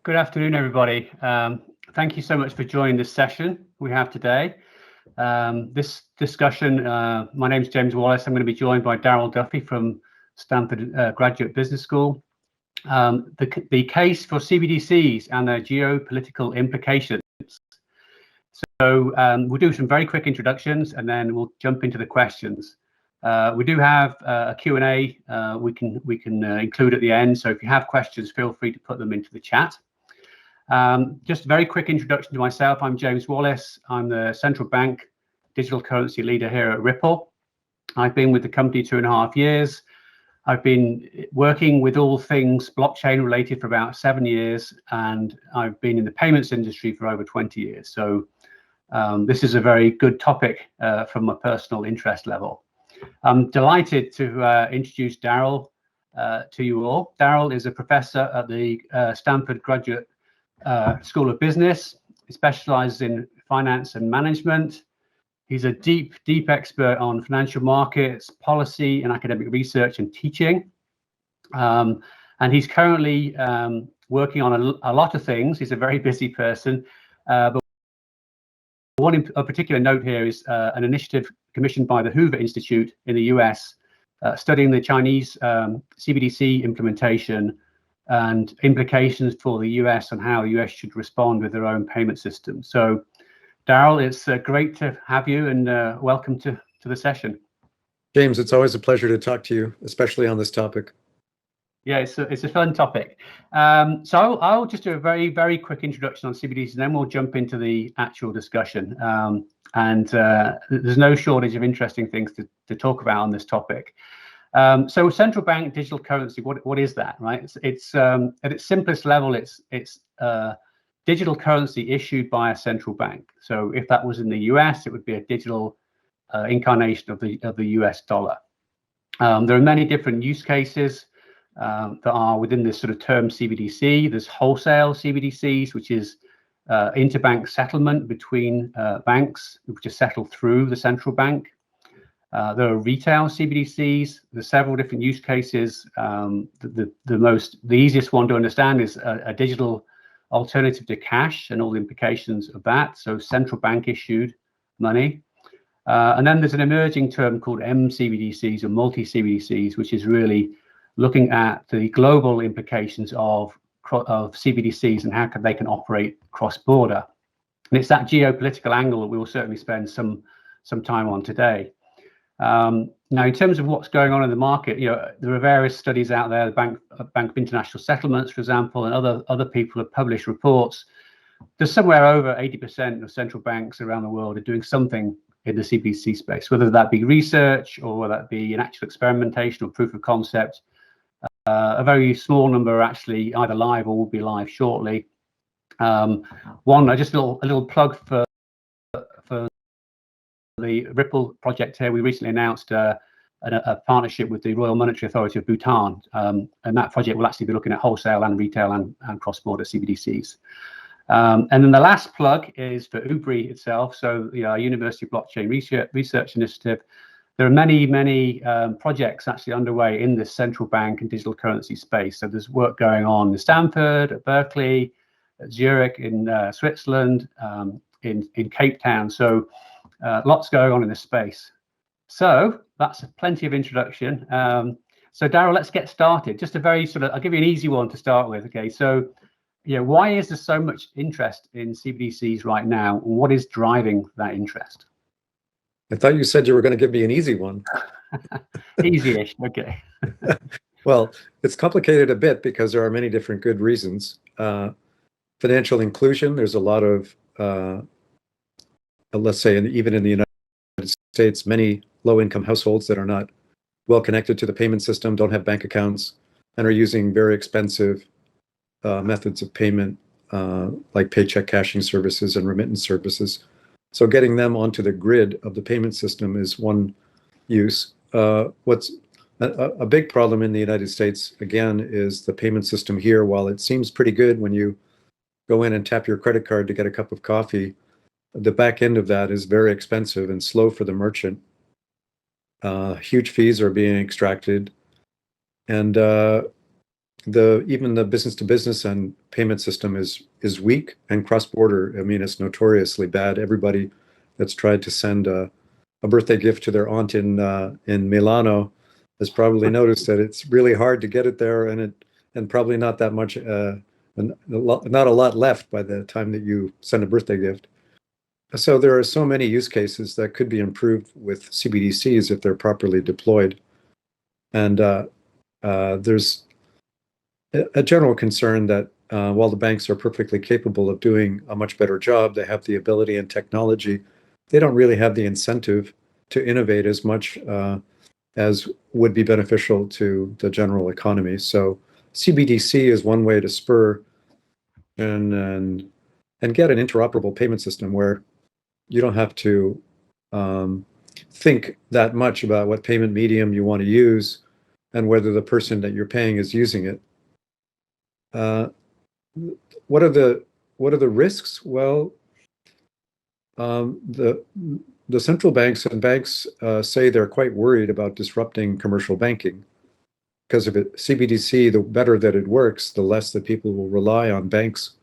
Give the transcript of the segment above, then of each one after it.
Good afternoon, everybody. Thank you so much for joining this session we have today. This discussion, my name is James Wallace. I'm going to be joined by Darryl Duffy from Stanford Graduate Business School. The case for CBDCs and their geopolitical implications. So we'll do some very quick introductions and then we'll jump into the questions. We do have a Q&A we can include at the end. So if you have questions, feel free to put them into the chat. Just a very quick introduction to myself. I'm James Wallace. I'm the central bank digital currency leader here at Ripple. I've been with the company 2.5 years. I've been working with all things blockchain related for about 7 years, and I've been in the payments industry for over 20 years. So this is a very good topic from a personal interest level. I'm delighted to introduce Darryl to you all. Darryl is a professor at the Stanford Graduate School of Business. He specializes in finance and management. He's a deep expert on financial markets, policy, and academic research and teaching. And he's currently working on a lot of things. He's a very busy person. But one of particular note here is an initiative commissioned by the Hoover Institute in the US, studying the Chinese CBDC implementation and implications for the US and how the US should respond with their own payment system. So, Darryl, it's great to have you, and welcome to the session. James, it's always a pleasure to talk to you, especially on this topic. Yeah, it's a fun topic. So I'll just do a very quick introduction on CBDCs, and then we'll jump into the actual discussion. And there's no shortage of interesting things to talk about on this topic. So central bank digital currency, what is that, right? It's at its simplest level, it's digital currency issued by a central bank. So if that was in the US, it would be a digital incarnation of the US dollar. There are many different use cases that are within this sort of term CBDC. There's wholesale CBDCs, which is interbank settlement between banks, which is settled through the central bank. There are retail CBDCs. There's several different use cases. The easiest one to understand is a digital alternative to cash and all the implications of that. So central bank issued money. And then there's an emerging term called MCBDCs or multi-CBDCs, which is really looking at the global implications of CBDCs and how they can operate cross-border. And it's that geopolitical angle that we will certainly spend some time on today. Now, in terms of what's going on in the market, there are various studies out there. The Bank of International Settlements, for example, and other people have published reports. There's somewhere over 80% of central banks around the world are doing something in the CBDC space, whether that be research or whether that be an actual experimentation or proof of concept. A very small number are actually either live or will be live shortly. Just a little plug for the Ripple project here. We recently announced a partnership with the Royal Monetary Authority of Bhutan, and that project will actually be looking at wholesale and retail and cross-border CBDCs. And then the last plug is for UBRI itself, so our University Blockchain Research Initiative. There are many projects actually underway in this central bank and digital currency space. So there's work going on in Stanford, at Berkeley, at Zurich in Switzerland, in Cape Town. So lots going on in this space. So that's plenty of introduction. So Darryl, let's get started. Just a very I'll give you an easy one to start with. Okay, so why is there so much interest in CBDCs right now? What is driving that interest? I thought you said you were going to give me an easy one. Easy-ish, okay. Well, it's complicated a bit because there are many different good reasons. Financial inclusion, there's a lot of, let's say, even in the United States, many low-income households that are not well connected to the payment system, don't have bank accounts, and are using very expensive methods of payment, like paycheck cashing services and remittance services. So getting them onto the grid of the payment system is one use. What's a big problem in the United States, again, is the payment system here. While it seems pretty good when you go in and tap your credit card to get a cup of coffee, the back end of that is very expensive and slow for the merchant. Huge fees are being extracted. And even the business to business and payment system is weak, and cross-border, I mean, it's notoriously bad. Everybody that's tried to send a birthday gift to their aunt in Milano has probably noticed that it's really hard to get it there, and probably not that much, not a lot left by the time that you send a birthday gift. So there are so many use cases that could be improved with CBDCs if they're properly deployed. And there's a general concern that while the banks are perfectly capable of doing a much better job, they have the ability and technology, they don't really have the incentive to innovate as much as would be beneficial to the general economy. So CBDC is one way to spur and get an interoperable payment system where you don't have to think that much about what payment medium you want to use and whether the person that you're paying is using it. What are the risks? Well, the central banks and banks say they're quite worried about disrupting commercial banking because of it. CBDC, the better that it works, the less that people will rely on banks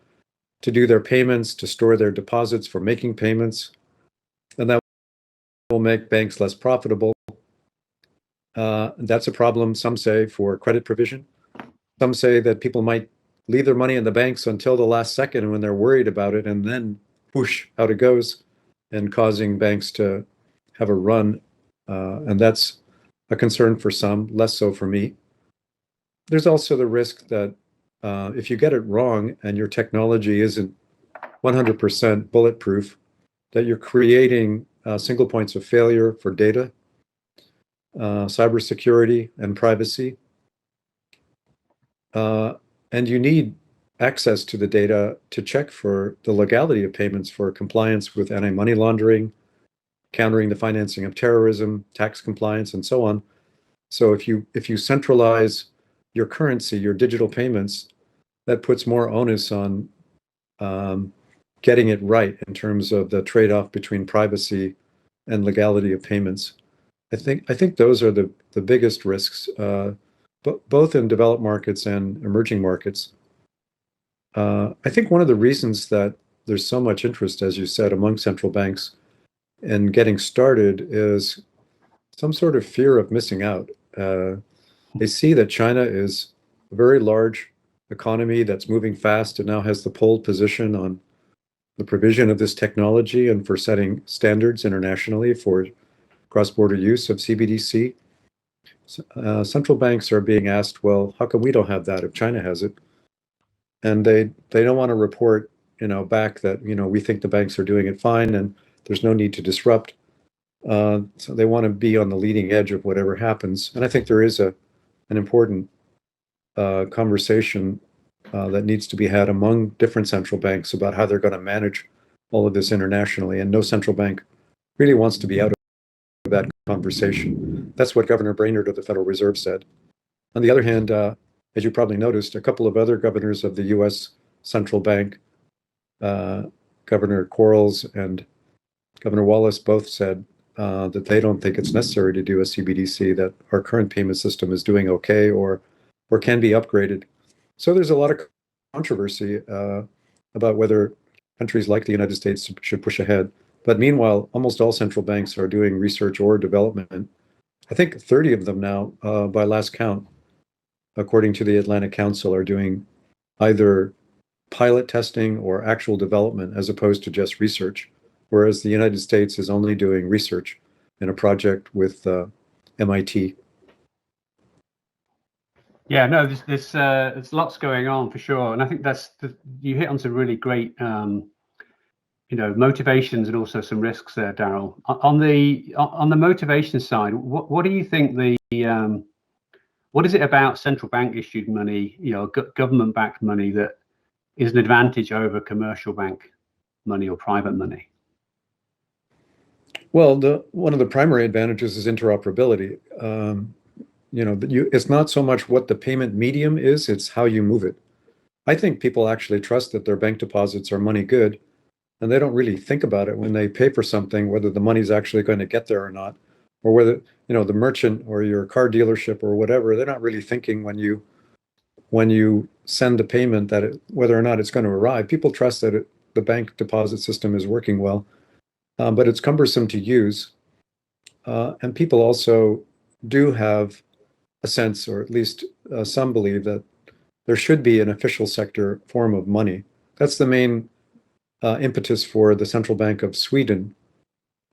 to do their payments, to store their deposits for making payments, and that will make banks less profitable. That's a problem, some say, for credit provision. Some say that people might leave their money in the banks until the last second when they're worried about it, and then whoosh, out it goes, and causing banks to have a run. And that's a concern for some, less so for me. There's also the risk that if you get it wrong and your technology isn't 100% bulletproof, that you're creating single points of failure for data, cybersecurity, and privacy. And you need access to the data to check for the legality of payments for compliance with anti-money laundering, countering the financing of terrorism, tax compliance, and so on. So if you centralize your currency, your digital payments, that puts more onus on getting it right in terms of the trade-off between privacy and legality of payments. I think those are the biggest risks, both in developed markets and emerging markets. I think one of the reasons that there's so much interest, as you said, among central banks in getting started is some sort of fear of missing out. They see that China is a very large economy that's moving fast and now has the pole position on the provision of this technology and for setting standards internationally for cross-border use of CBDC. Central banks are being asked, well, how come we don't have that if China has it? And they don't want to report, back that, we think the banks are doing it fine and there's no need to disrupt. So they want to be on the leading edge of whatever happens. And I think there is an important conversation that needs to be had among different central banks about how they're going to manage all of this internationally. And no central bank really wants to be out of that conversation. That's what Governor Brainerd of the Federal Reserve said. On the other hand, as you probably noticed, a couple of other governors of the U.S. Central Bank, Governor Quarles and Governor Wallace, both said that they don't think it's necessary to do a CBDC, that our current payment system is doing okay or can be upgraded. So there's a lot of controversy about whether countries like the United States should push ahead. But meanwhile, almost all central banks are doing research or development. I think 30 of them now, by last count, according to the Atlantic Council, are doing either pilot testing or actual development as opposed to just research, whereas the United States is only doing research in a project with MIT. Yeah, no, there's lots going on for sure, and I think you hit on some really great, motivations and also some risks there, Daryl. On the motivation side, what do you think what is it about central bank issued money, government backed money, that is an advantage over commercial bank money or private money? Well, one of the primary advantages is interoperability. It's not so much what the payment medium is, it's how you move it. I think people actually trust that their bank deposits are money good, and they don't really think about it when they pay for something, whether the money's actually going to get there or not, or whether, the merchant or your car dealership or whatever, they're not really thinking when you when you send a payment whether or not it's going to arrive, people trust that the bank deposit system is working well, but it's cumbersome to use. And people also do have a sense, or at least some believe, that there should be an official sector form of money. That's the main impetus for the Central Bank of Sweden.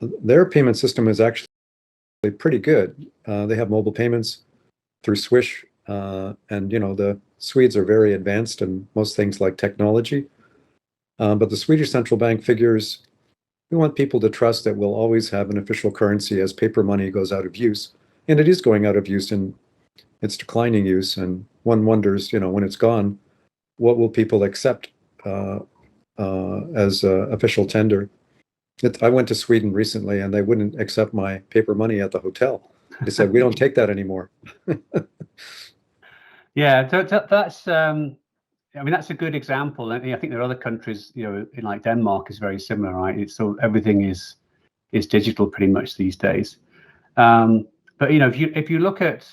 Their payment system is actually pretty good. They have mobile payments through Swish, and the Swedes are very advanced in most things like technology. But the Swedish central bank figures we want people to trust that we'll always have an official currency as paper money goes out of use, and it is going out of use in its declining use. And one wonders, when it's gone, what will people accept as official tender? I went to Sweden recently, and they wouldn't accept my paper money at the hotel. They said, "We don't take that anymore." Yeah, that's. I mean, that's a good example. I think there are other countries, in like Denmark, is very similar, right? It's so everything is digital pretty much these days. But if you look at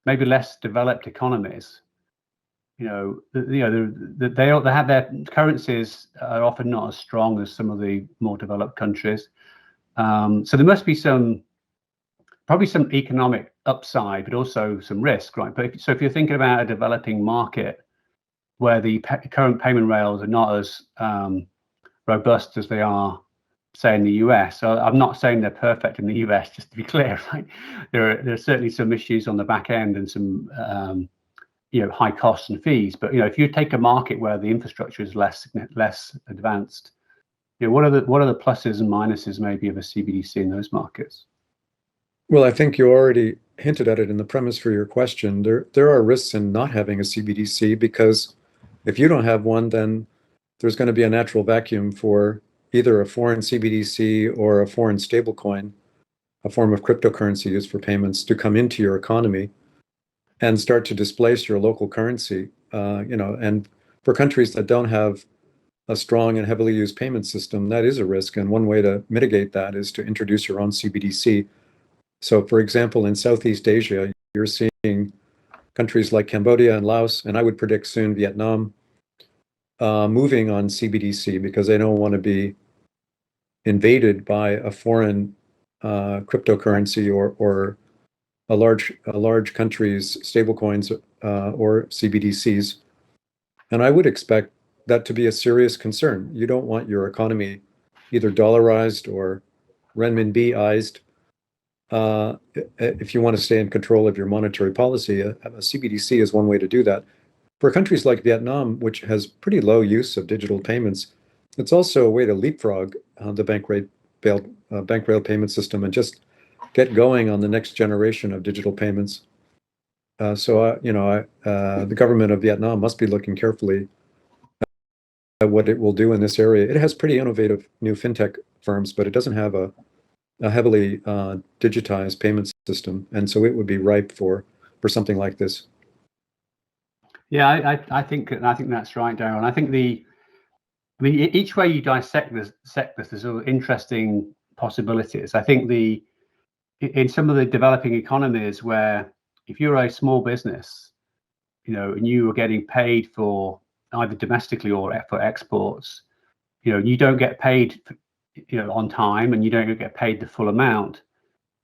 maybe less developed economies, they have their currencies are often not as strong as some of the more developed countries. So there must be probably some economic upside, but also some risk, right? But if you're thinking about a developing market where the current payment rails are not as robust as they are, say, in the US. So I'm not saying they're perfect in the US, just to be clear, right? There are certainly some issues on the back end and some high costs and fees. But if you take a market where the infrastructure is less advanced, what are the pluses and minuses maybe of a CBDC in those markets? Well, I think you already hinted at it in the premise for your question. There are risks in not having a CBDC, because if you don't have one, then there's going to be a natural vacuum for either a foreign CBDC or a foreign stablecoin, a form of cryptocurrency used for payments, to come into your economy and start to displace your local currency. And for countries that don't have a strong and heavily used payment system, that is a risk. And one way to mitigate that is to introduce your own CBDC. So, for example, in Southeast Asia, you're seeing countries like Cambodia and Laos, and I would predict soon Vietnam, moving on CBDC because they don't want to be invaded by a foreign cryptocurrency or a large country's stablecoins or CBDCs. And I would expect that to be a serious concern. You don't want your economy either dollarized or renminbiized. If you want to stay in control of your monetary policy, a CBDC is one way to do that. For countries like Vietnam, which has pretty low use of digital payments, it's also a way to leapfrog the bank rail payment system and just get going on the next generation of digital payments. The government of Vietnam must be looking carefully at what it will do in this area. It has pretty innovative new fintech firms, but it doesn't have a heavily digitized payment system, and so it would be ripe for something like this. Yeah, I think that's right, Darryl. And I think each way you dissect this, there's interesting possibilities. I think in some of the developing economies where if you're a small business, and you are getting paid for either domestically or for exports, you don't get paid, on time, and you don't get paid the full amount,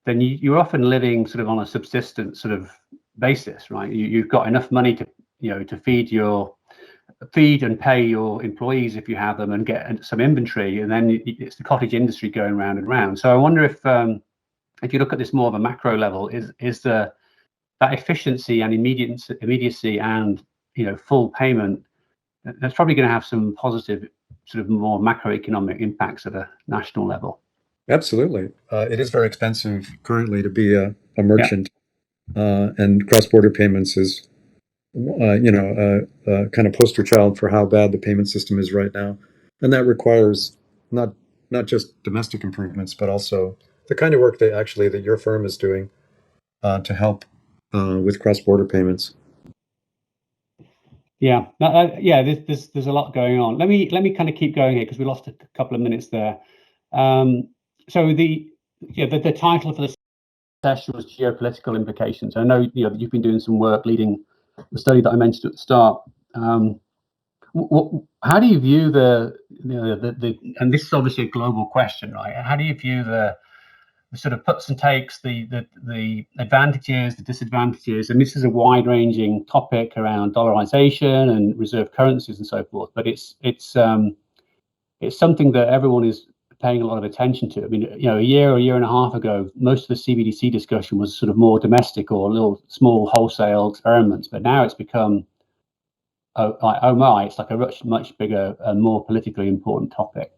then you're often living sort of on a subsistence sort of basis, right? You've got enough money to to feed and pay your employees if you have them, and get some inventory, and then it's the cottage industry going round and round. So I wonder if you look at this more of a macro level, is that efficiency and immediacy and full payment, that's probably going to have some positive sort of more macroeconomic impacts at a national level. Absolutely. It is very expensive currently to be a merchant, and cross-border payments is a kind of poster child for how bad the payment system is right now. And that requires not just domestic improvements, but also the kind of work that your firm is doing to help with cross-border payments. Yeah, there's a lot going on. Let me kind of keep going here because we lost a couple of minutes there. So the title for the session was Geopolitical Implications. I know you've been doing some work leading study that I mentioned at the start. How do you view and this is obviously a global question, right? How do you view the sort of puts and takes, the advantages, the disadvantages, and this is a wide-ranging topic around dollarization and reserve currencies and so forth. But it's something that everyone is paying a lot of attention to. I mean, a year and a half ago, most of the CBDC discussion was sort of more domestic or little small wholesale experiments, but now it's become it's like a much bigger and more politically important topic.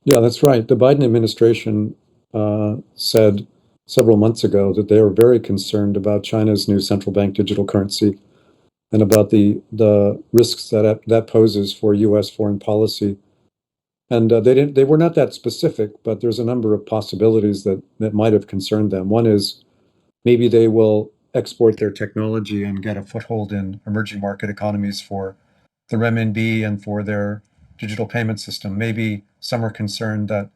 Yeah, that's right. The Biden administration said several months ago that they are very concerned about China's new central bank digital currency and about the risks that poses for U.S. foreign policy. And they were not that specific, but there's a number of possibilities that might have concerned them. One is maybe they will export their technology and get a foothold in emerging market economies for the renminbi and for their digital payment system. Maybe some are concerned that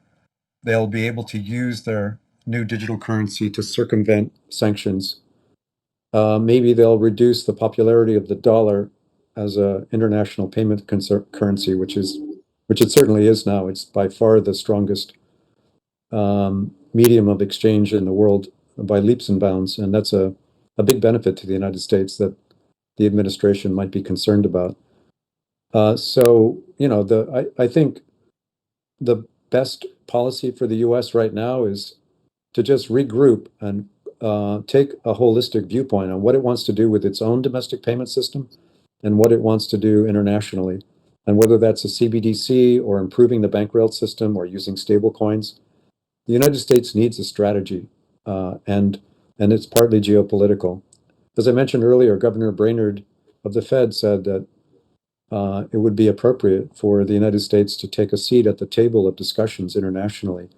they'll be able to use their new digital currency to circumvent sanctions. Maybe they'll reduce the popularity of the dollar as an international payment currency, which it certainly is now. It's by far the strongest medium of exchange in the world by leaps and bounds, and that's a big benefit to the United States that the administration might be concerned about. So, I think the best policy for the U.S. right now is to just regroup and take a holistic viewpoint on what it wants to do with its own domestic payment system and what it wants to do internationally. And whether that's a CBDC or improving the bank rail system or using stable coins, the United States needs a strategy, and it's partly geopolitical. As I mentioned earlier, Governor Brainerd of the Fed said that it would be appropriate for the United States to take a seat at the table of discussions internationally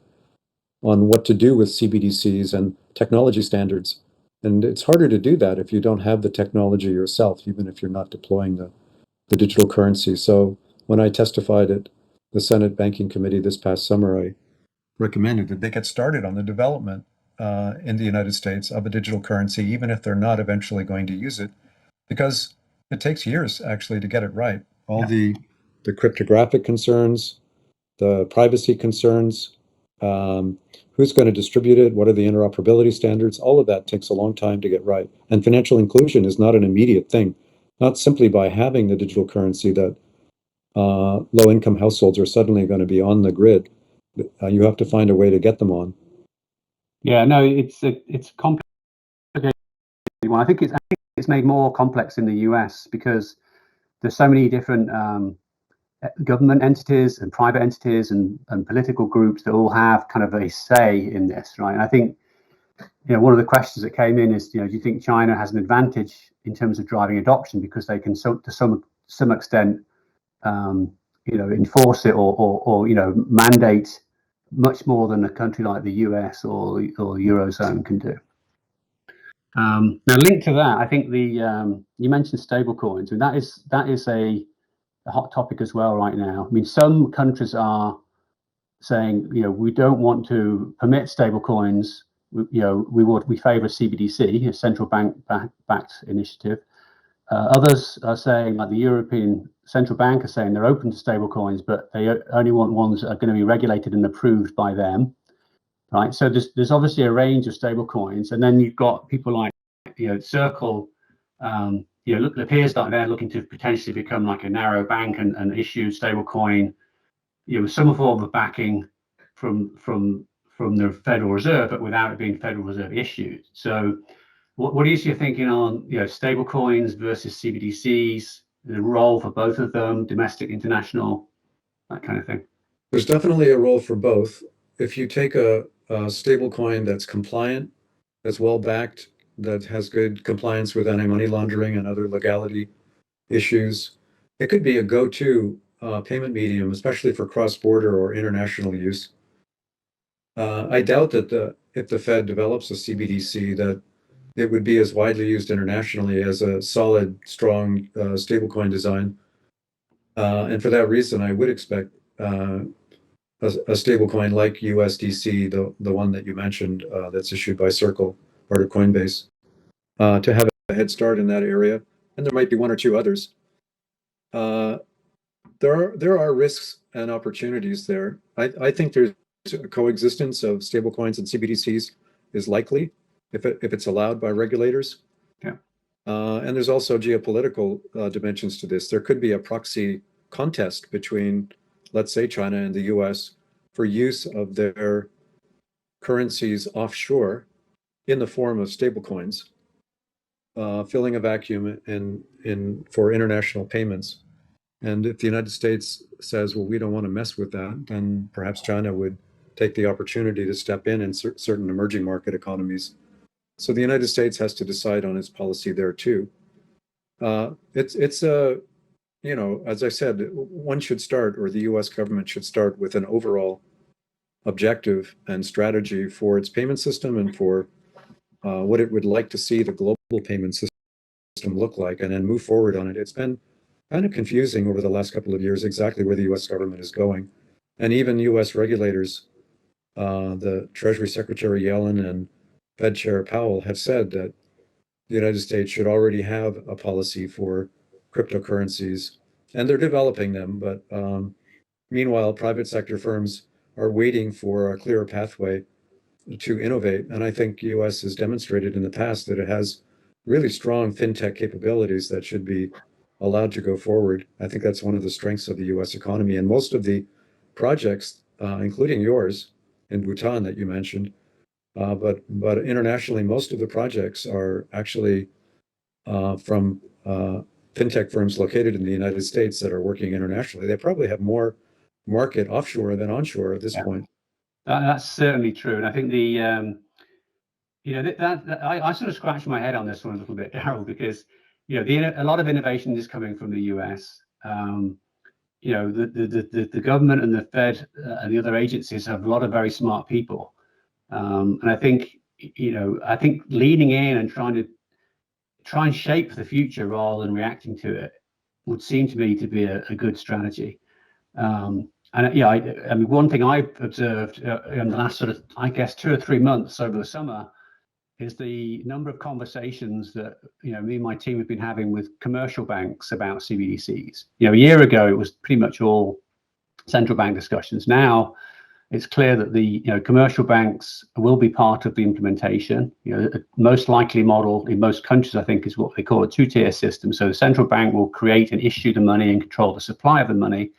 on what to do with CBDCs and technology standards. And it's harder to do that if you don't have the technology yourself, even if you're not deploying the digital currency. So when I testified at the Senate Banking Committee this past summer, I recommended that they get started on the development in the United States of a digital currency, even if they're not eventually going to use it, because it takes years actually to get it right. All the cryptographic concerns, the privacy concerns, who's going to distribute it, what are the interoperability standards, all of that takes a long time to get right. And financial inclusion is not an immediate thing, not simply by having the digital currency that low-income households are suddenly going to be on the grid. You have to find a way to get them on. Yeah, no, it's complicated one. I think it's made more complex in the US because there's so many different government entities and private entities and political groups that all have kind of a say in this, right? And I think one of the questions that came in is, do you think China has an advantage in terms of driving adoption because they can, to some extent, enforce it or mandate much more than a country like the US or Eurozone can do. Now, linked to that, I think you mentioned stablecoins, and that is a hot topic as well right now. I mean, some countries are saying, we don't want to permit stablecoins. We favour CBDC, a central bank backed initiative. Others are saying, like the European Central Bank, are saying they're open to stablecoins, but they only want ones that are going to be regulated and approved by them, right? So there's obviously a range of stablecoins, and then you've got people like Circle. It appears that they're looking to potentially become like a narrow bank and issue stablecoin, with some form of backing from the Federal Reserve, but without it being Federal Reserve issued. So what is your thinking on stable coins versus CBDCs, the role for both of them, domestic, international, that kind of thing? There's definitely a role for both. If you take a stable coin that's compliant, that's well backed, that has good compliance with anti-money laundering and other legality issues, it could be a go-to payment medium, especially for cross-border or international use. I doubt that if the Fed develops a CBDC, that it would be as widely used internationally as a solid, strong stablecoin design. And for that reason, I would expect a stablecoin like USDC, the one that you mentioned, that's issued by Circle, part of Coinbase, to have head start in that area, and there might be one or two others. There are risks and opportunities there. I think there's a coexistence of stablecoins and CBDCs is likely if it's allowed by regulators. Yeah. And there's also geopolitical dimensions to this. There could be a proxy contest between, let's say, China and the US for use of their currencies offshore in the form of stablecoins, filling a vacuum for international payments. And if the United States says, well, we don't want to mess with that, then perhaps China would take the opportunity to step in certain emerging market economies. So the United States has to decide on its policy there too. It's a, as I said, one should start, or the US government should start with an overall objective and strategy for its payment system and for what it would like to see the global payment system look like, and then move forward on it. It's been kind of confusing over the last couple of years exactly where the US government is going. And even US regulators, the Treasury Secretary Yellen and Fed Chair Powell have said that the United States should already have a policy for cryptocurrencies, and they're developing them. But meanwhile, private sector firms are waiting for a clearer pathway to innovate. And I think US has demonstrated in the past that it has really strong fintech capabilities that should be allowed to go forward. I think that's one of the strengths of the US economy. And most of the projects, including yours in Bhutan that you mentioned, but internationally, most of the projects are actually from fintech firms located in the United States that are working internationally. They probably have more market offshore than onshore at this point. That's certainly true. And I think I sort of scratched my head on this one a little bit, Daryl, because a lot of innovation is coming from the US. The government and the Fed and the other agencies have a lot of very smart people, and I think leaning in and trying and shape the future rather than reacting to it would seem to me to be a good strategy. I mean, one thing I've observed in the last sort of, I guess, 2 or 3 months over the summer is the number of conversations that me and my team have been having with commercial banks about CBDCs. A year ago it was pretty much all central bank discussions. Now it's clear that the commercial banks will be part of the implementation. The most likely model in most countries, I think, is what they call a two-tier system. So the central bank will create and issue the money and control the supply of the money.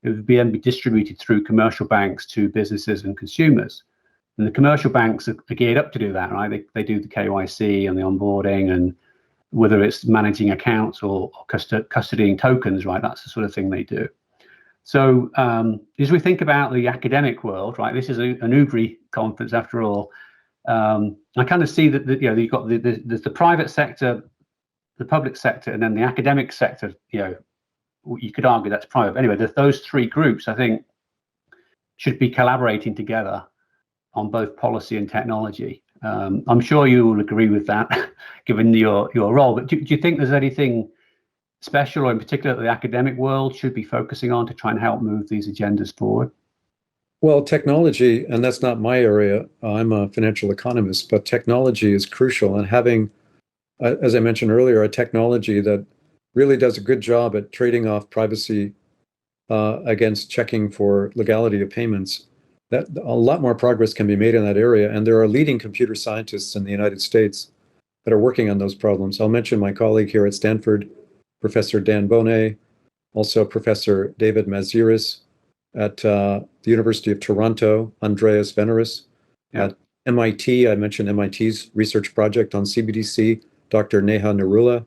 It would then be distributed through commercial banks to businesses and consumers. And the commercial banks are geared up to do that, right? They do the KYC and the onboarding, and whether it's managing accounts or custodying tokens, right? That's the sort of thing they do. So as we think about the academic world, right? This is an UBRI conference after all. I kind of see that you've got the private sector, the public sector, and then the academic sector. You could argue that's private. Anyway, those three groups, I think, should be collaborating together on both policy and technology. I'm sure you will agree with that, given your role. But do you think there's anything special, or in particular that the academic world should be focusing on to try and help move these agendas forward? Well, technology, and that's not my area. I'm a financial economist, but technology is crucial. And having, as I mentioned earlier, a technology that really does a good job at trading off privacy against checking for legality of payments, that a lot more progress can be made in that area. And there are leading computer scientists in the United States that are working on those problems. I'll mention my colleague here at Stanford, Professor Dan Boneh, also Professor David Maziris at the University of Toronto, Andreas Veneris. At MIT, I mentioned MIT's research project on CBDC, Dr. Neha Narula.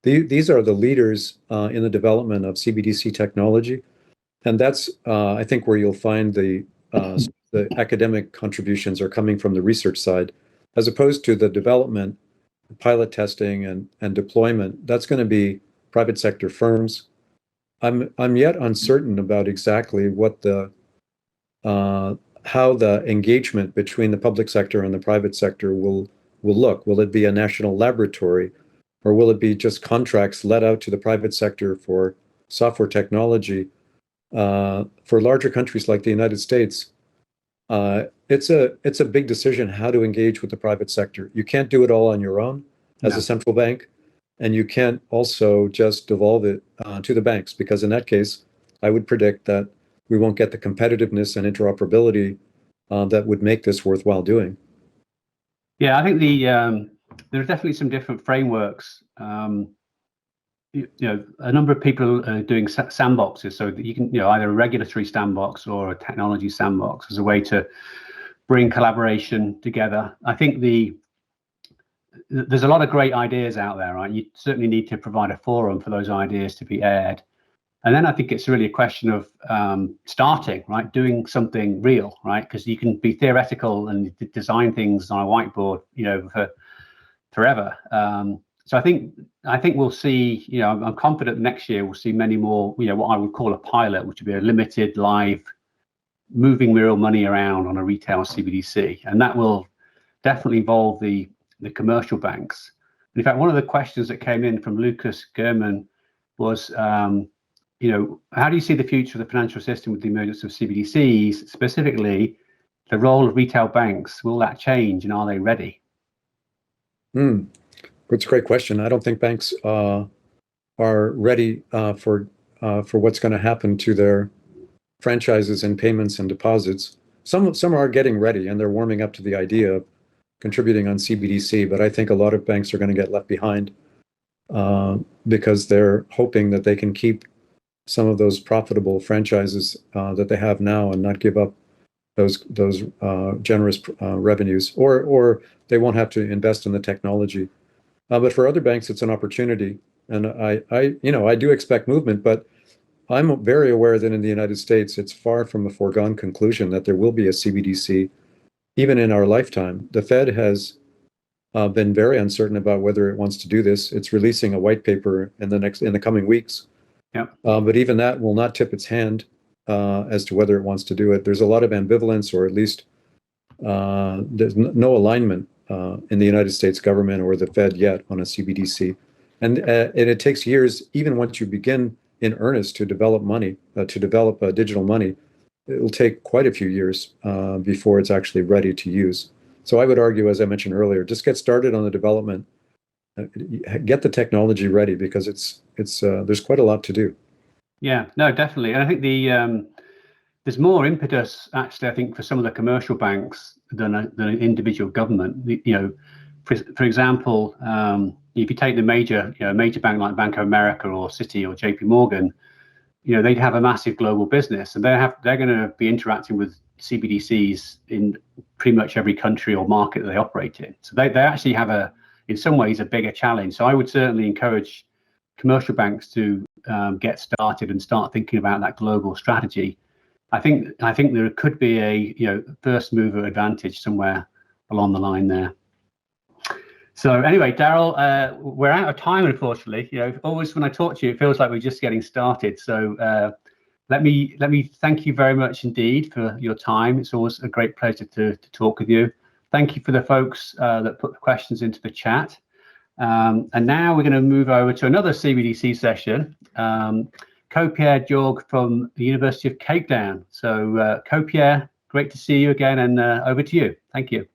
These are the leaders in the development of CBDC technology. And that's, I think, where you'll find the academic contributions are coming from the research side, as opposed to the development, pilot testing, and deployment. That's going to be private sector firms. I'm yet uncertain about exactly what how the engagement between the public sector and the private sector will look. Will it be a national laboratory, or will it be just contracts let out to the private sector for software technology? For larger countries like the United States, it's a big decision how to engage with the private sector. You can't do it all on your own. as a central bank, and you can't also just devolve it to the banks, because in that case, I would predict that we won't get the competitiveness and interoperability that would make this worthwhile doing. Yeah, I think there are definitely some different frameworks. A number of people are doing sandboxes, so that you can, either a regulatory sandbox or a technology sandbox as a way to bring collaboration together. I think there's a lot of great ideas out there, right? You certainly need to provide a forum for those ideas to be aired. And then I think it's really a question of starting, right? Doing something real, right? Because you can be theoretical and design things on a whiteboard, for forever. So I think we'll see, I'm confident next year we'll see many more, what I would call a pilot, which would be a limited live moving real money around on a retail CBDC. And that will definitely involve the commercial banks. In fact, one of the questions that came in from Lucas Gurman was, how do you see the future of the financial system with the emergence of CBDCs, specifically the role of retail banks? Will that change, and are they ready? It's a great question. I don't think banks are ready for what's going to happen to their franchises and payments and deposits. Some are getting ready, and they're warming up to the idea of contributing on CBDC, but I think a lot of banks are going to get left behind because they're hoping that they can keep some of those profitable franchises that they have now and not give up those generous revenues, or they won't have to invest in the technology. But for other banks, it's an opportunity, and I do expect movement, but I'm very aware that in the United States, it's far from a foregone conclusion that there will be a CBDC, even in our lifetime. The Fed has been very uncertain about whether it wants to do this. It's releasing a white paper in the coming weeks. Yeah. But even that will not tip its hand as to whether it wants to do it. There's a lot of ambivalence, or at least there's no alignment in the United States government or the Fed yet on a CBDC. And it takes years, even once you begin in earnest to develop money, to develop digital money. It will take quite a few years before it's actually ready to use. So I would argue, as I mentioned earlier, just get started on the development, get the technology ready, because it's there's quite a lot to do. Yeah, no, definitely. And I think there's more impetus, actually, I think, for some of the commercial banks than an individual government. For example, if you take the major bank like Bank of America or Citi or JP Morgan, they'd have a massive global business, and they're going to be interacting with CBDCs in pretty much every country or market that they operate in. So they actually have in some ways, a bigger challenge. So I would certainly encourage commercial banks to get started and start thinking about that global strategy. I think there could be a first mover advantage somewhere along the line there. So anyway, Daryl, we're out of time, unfortunately. Always when I talk to you, it feels like we're just getting started. So let me thank you very much indeed for your time. It's always a great pleasure to talk with you. Thank you for the folks that put the questions into the chat. And now we're going to move over to another CBDC session. Co-Pierre Jorg from the University of Cape Town. So Co-Pierre, great to see you again, and over to you. Thank you.